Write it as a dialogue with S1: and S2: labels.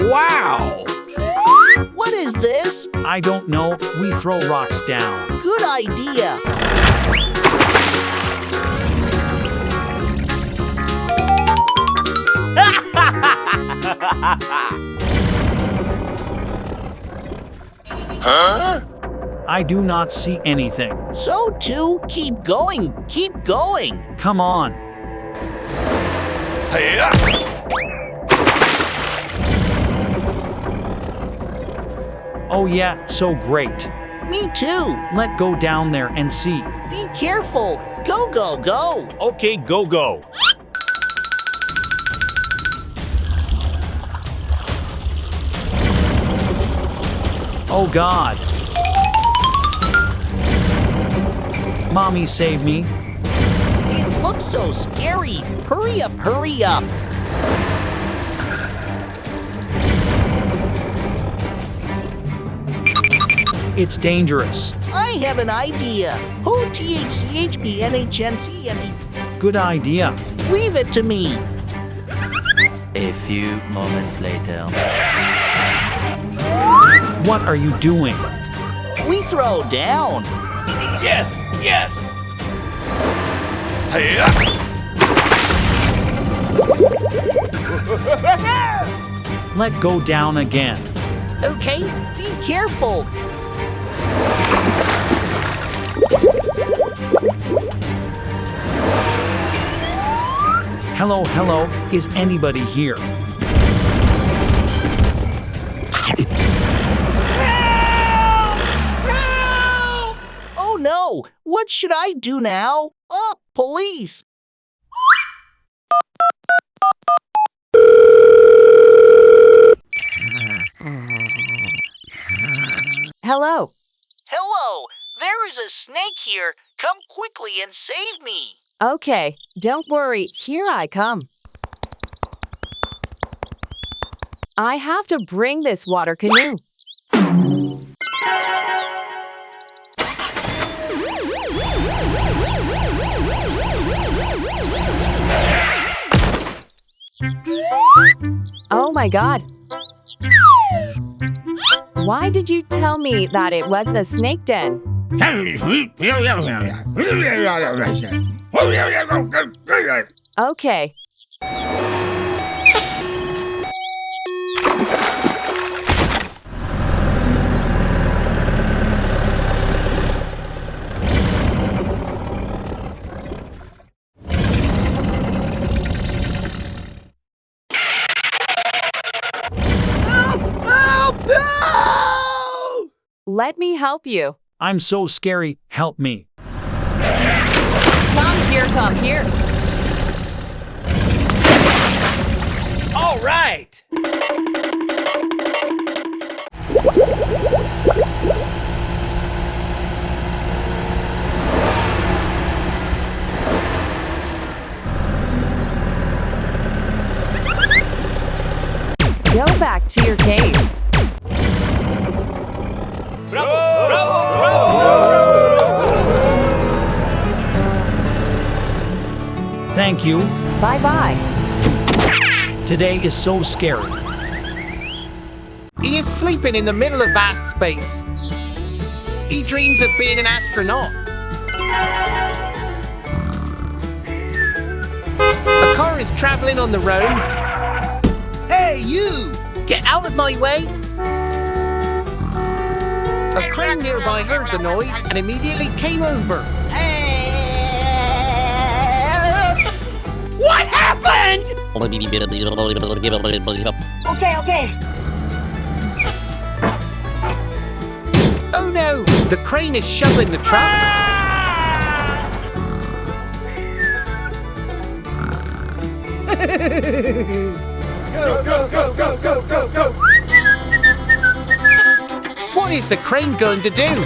S1: Wow!
S2: What is this?
S3: I don't know. We throw rocks down.
S2: Good idea.
S1: Huh?
S3: I do not see anything.
S2: So too, keep going, keep going.
S3: Come on.
S1: Hey-ya!
S3: Oh yeah, so great.
S2: Me too.
S3: Let go down there and see.
S2: Be careful. Go, go, go.
S4: Okay, go, go.
S3: Oh God. Mommy, save me.
S2: It looks so scary. Hurry up, hurry up.
S3: It's dangerous.
S2: I have an idea. O-T-H-C-H-B-N-H-N-C-M-E.
S3: Good idea.
S2: Leave it to me.
S5: A few moments later.
S3: What are you doing?
S2: We throw down.
S4: Yes, yes.
S1: Hey-ya!
S3: Let go down again.
S2: Okay, be careful.
S3: Hello, hello. Is anybody here?
S2: Oh no, what should I do now? Oh, police.
S6: Hello.
S2: Hello, there is a snake here. Come quickly and save me.
S6: Okay, don't worry. Here I come. I have to bring this water canoe. Oh my God. Why did you tell me that it was a snake den? Okay.
S2: No!
S6: Let me help you.
S3: I'm so scary. Help me.
S6: Come here.
S4: All right.
S6: Go back to your cave.
S3: Thank you.
S6: Bye-bye.
S3: Today is so scary.
S7: He is sleeping in the middle of vast space. He dreams of being an astronaut. A car is traveling on the road. Hey, you! Get out of my way! A crane nearby heard the noise and immediately came over.
S1: What happened?
S8: Okay.
S7: Oh no! The crane is shoveling the truck.
S1: Go!
S7: What is the crane going to do?